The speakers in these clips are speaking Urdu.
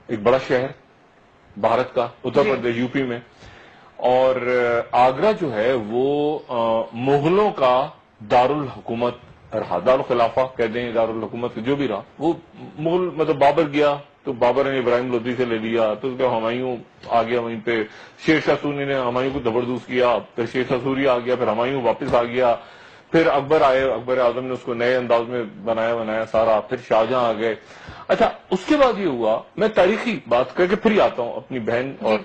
ایک بڑا شہر بھارت کا، اتر پردیش یوپی میں، اور آگرہ جو ہے وہ مغلوں کا دارالحکومت رہا، دارالخلافہ کہہ دیں، دارالحکومت جو بھی رہا، وہ مغل مطلب بابر گیا تو بابر نے ابراہیم لودھی سے لے لیا، تو اس کے ہمایوں آ گیا وہیں پہ، شیر شاہ سوری نے ہمایوں کو زبردست کیا، پھر شیر شاہ سوری آ گیا، پھر ہمایوں واپس آ گیا، پھر اکبر آئے، اکبر اعظم نے اس کو نئے انداز میں بنایا سارا، پھر شاہجہاں آ گئے۔ اچھا اس کے بعد یہ ہوا، میں تاریخی بات کر کے پھر ہی آتا ہوں اپنی بہن اور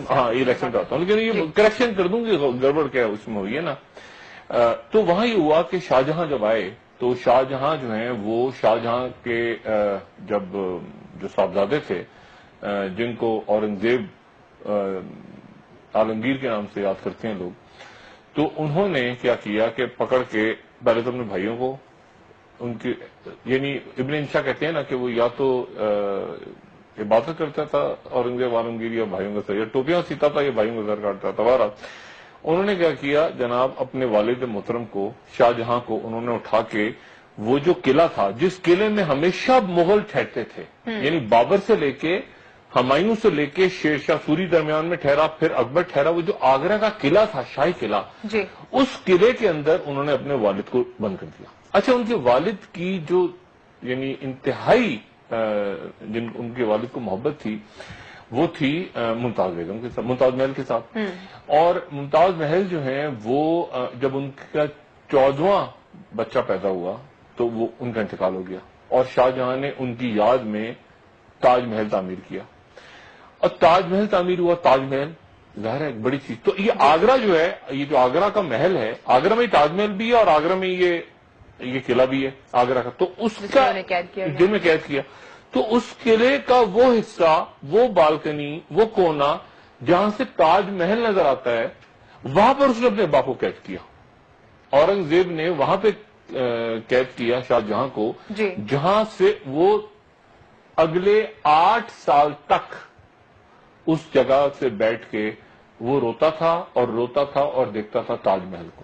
ہاں الیکشن پہ آتا ہوں، لیکن یہ کریکشن کر دوں گی گڑبڑ کیا اس میں ہوئی ہے نا۔ تو وہاں یہ ہوا کہ شاہجہاں جب آئے تو شاہجہاں جو ہیں وہ شاہجہاں کے جب جو صاحبزادے تھے جن کو اورنگزیب عالمگیر کے نام سے یاد کرتے ہیں لوگ، تو انہوں نے کیا کیا کہ پکڑ کے پہلے تو اپنے بھائیوں کو ان کی، یعنی ابن انشا کہتے ہیں نا کہ وہ یا تو عبادت کرتا تھا اورنگزیب عالمگیر یا بھائیوں کا سر، یا ٹوپیاں سیتا تھا یا بھائیوں کا سر کاٹتا تھا، بہرحال انہوں نے کیا کیا جناب، اپنے والد محترم کو شاہجہاں کو انہوں نے اٹھا کے وہ جو قلعہ تھا جس قلعے میں ہمیشہ مغل ٹھہرتے تھے، یعنی بابر سے لے کے ہمایوں سے لے کے شیر شاہ سوری درمیان میں ٹھہرا، پھر اکبر ٹھہرا، وہ جو آگرہ کا قلعہ تھا شاہی قلعہ، اس قلعے کے اندر انہوں نے اپنے والد کو بند کر دیا۔ اچھا ان کے والد کی جو یعنی انتہائی ان کے والد کو محبت تھی وہ تھی ممتاز بیگم کے ساتھ، ممتاز محل کے ساتھ، اور ممتاز محل جو ہیں وہ جب ان کا 14واں بچہ پیدا ہوا تو وہ ان کا انتقال ہو گیا، اور شاہجہاں نے ان کی یاد میں تاج محل تعمیر کیا، اور تاج محل تعمیر ہوا۔ تاج محل ظاہر ہے ایک بڑی چیز، تو یہ آگرہ جو ہے، یہ جو آگرہ کا محل ہے، آگرہ میں تاج محل بھی ہے اور آگرہ میں یہ قلعہ بھی ہے آگرہ کا، تو اس کا دل میں قید کیا، تو اس قلعے کا وہ حصہ، وہ بالکنی، وہ کونا جہاں سے تاج محل نظر آتا ہے، وہاں پر اس نے اپنے باپ کو قید کیا۔ اورنگزیب نے وہاں پہ قید کیا شاہجہاں کو، جہاں سے وہ اگلے 8 سال تک اس جگہ سے بیٹھ کے وہ روتا تھا اور دیکھتا تھا تاج محل کو۔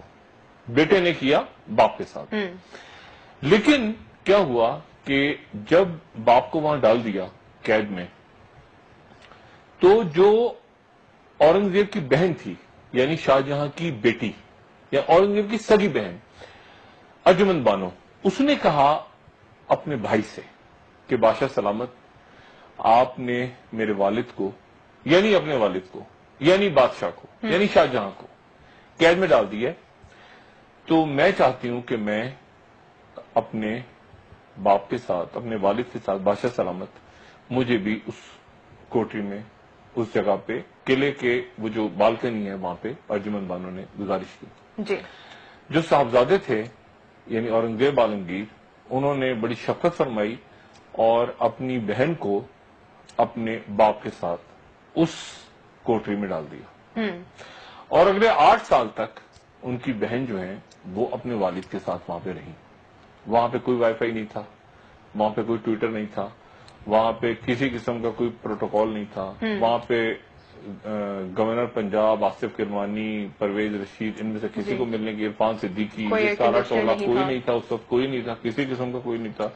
بیٹے نے کیا باپ کے ساتھ، لیکن کیا ہوا کہ جب باپ کو وہاں ڈال دیا قید میں، تو جو اورنگزیب کی بہن تھی، یعنی شاہجہاں کی بیٹی یا اورنگزیب کی سگی بہن ارجمند بانو، اس نے کہا اپنے بھائی سے کہ بادشاہ سلامت، آپ نے میرے والد کو، یعنی اپنے والد کو، یعنی بادشاہ کو، یعنی شاہجہاں کو قید میں ڈال دیا، تو میں چاہتی ہوں کہ میں اپنے باپ کے ساتھ، اپنے والد کے ساتھ، بادشاہ سلامت مجھے بھی اس کوٹری میں، اس جگہ پہ قلعے کے وہ جو بالکنی ہے وہاں پہ ارجمند بانو نے گزارش کی۔ جو صاحبزادے تھے یعنی اورنگزیب عالمگیر، انہوں نے بڑی شفقت فرمائی اور اپنی بہن کو اپنے باپ کے ساتھ اس کوٹری میں ڈال دیا، اور اگلے 8 سال تک ان کی بہن جو ہیں وہ اپنے والد کے ساتھ وہاں پہ رہی۔ وہاں پہ کوئی وائی فائی نہیں تھا، وہاں پہ کوئی ٹویٹر نہیں تھا، وہاں پہ کسی قسم کا کوئی پروٹوکول نہیں تھا، وہاں پہ گورنر پنجاب آصف کرمانی، پرویز رشید، ان میں سے کسی کو ملنے کی، عرفان صدیقی، یہ سارا ٹولہ کوئی نہیں تھا، اس وقت کوئی نہیں تھا، کسی قسم کا کوئی نہیں تھا۔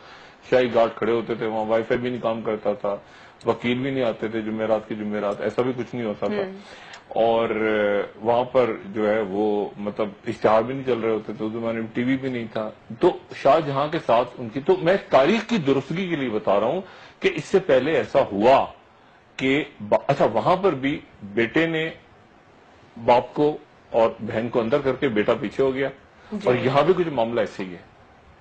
شاہی گارڈ کھڑے ہوتے تھے وہاں، وائی فائی بھی نہیں کام کرتا تھا، وکیل بھی نہیں آتے تھے جمعرات کی جمعرات، ایسا بھی کچھ نہیں ہوتا تھا، اور وہاں پر جو ہے وہ مطلب اشتہار بھی نہیں چل رہے ہوتے تھے، اس زمانے میں ٹی وی بھی نہیں تھا۔ تو شاہجہاں کے ساتھ ان کی، تو میں تاریخ کی درستگی کے لیے بتا رہا ہوں کہ اس سے پہلے ایسا ہوا کہ اچھا وہاں پر بھی بیٹے نے باپ کو اور بہن کو اندر کر کے بیٹا پیچھے ہو گیا، اور یہاں بھی کچھ معاملہ ایسے ہی ہے،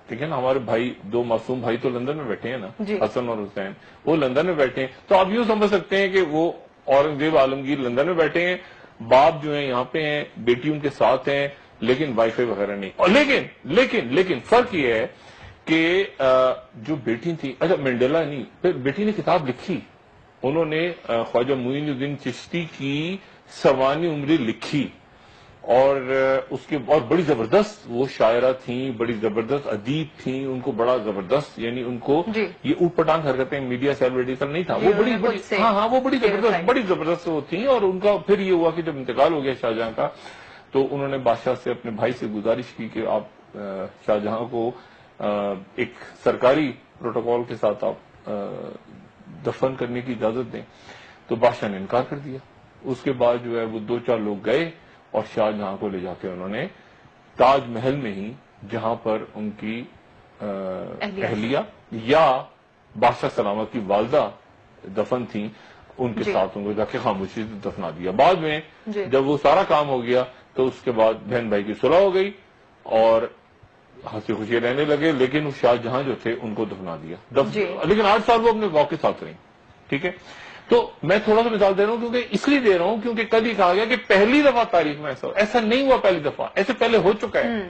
ٹھیک ہے نا۔ ہمارے بھائی، 2 معصوم بھائی تو لندن میں بیٹھے ہیں نا، حسن اور حسین، وہ لندن میں بیٹھے ہیں، تو آپ یوں سمجھ سکتے ہیں کہ وہ اورنگزیب عالمگیر لندن میں بیٹھے ہیں، باپ جو ہیں یہاں پہ ہیں، بیٹی ان کے ساتھ ہیں، لیکن وائی فائی وغیرہ نہیں، اور لیکن فرق یہ ہے کہ جو بیٹی تھی، اچھا منڈیلا نہیں، پھر بیٹی نے کتاب لکھی، انہوں نے خواجہ معین الدین چشتی کی سوانح عمری لکھی، اور اس کے اور بڑی زبردست وہ شاعرہ تھیں، بڑی زبردست ادیب تھیں، ان کو بڑا زبردست، یعنی ان کو یہ اوٹ پٹانگ حرکتیں میڈیا سیلیبریٹی کا نہیں تھا، وہ بڑی ہاں وہ بڑی زبردست وہ تھیں، اور ان کا پھر یہ ہوا کہ جب انتقال ہو گیا شاہجہاں کا، تو انہوں نے بادشاہ سے، اپنے بھائی سے گزارش کی کہ آپ شاہجہاں کو ایک سرکاری پروٹوکول کے ساتھ آپ دفن کرنے کی اجازت دیں، تو بادشاہ نے انکار کر دیا۔ اس کے بعد جو ہے وہ 2-4 لوگ گئے اور شاہ جہاں کو لے جا کے انہوں نے تاج محل میں ہی، جہاں پر ان کی اہلیہ یا بادشاہ سلامت کی والدہ دفن تھیں، ان کے ساتھ ان کو جا کے خاموشی سے دفنا دیا۔ بعد میں جب وہ سارا کام ہو گیا تو اس کے بعد بہن بھائی کی صلح ہو گئی اور ہنسی خوشی رہنے لگے، لیکن اس شاہ جہاں جو تھے ان کو دفنا دیا۔ لیکن 8 سال وہ اپنے باپ کے ساتھ رہی، ٹھیک ہے۔ تو میں تھوڑا سا مثال دے رہا ہوں کیونکہ اس لیے دے رہا ہوں کیونکہ کل ہی کہا گیا کہ پہلی دفعہ تاریخ میں ایسا نہیں ہوا، پہلی دفعہ ایسے پہلے ہو چکا ہے،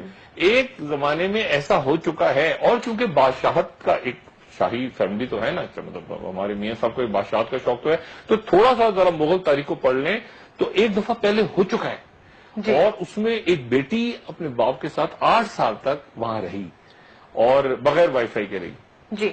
ایک زمانے میں ایسا ہو چکا ہے۔ اور کیونکہ بادشاہت کا ایک شاہی فیملی تو ہے نا، مطلب ہمارے میاں صاحب کو ایک بادشاہت کا شوق تو ہے، تو تھوڑا سا ذرا مغل تاریخ کو پڑھ لیں تو ایک دفعہ پہلے ہو چکا ہے، اور اس میں ایک بیٹی اپنے باپ کے ساتھ 8 سال تک وہاں رہی اور بغیر وائی فائی کے رہی۔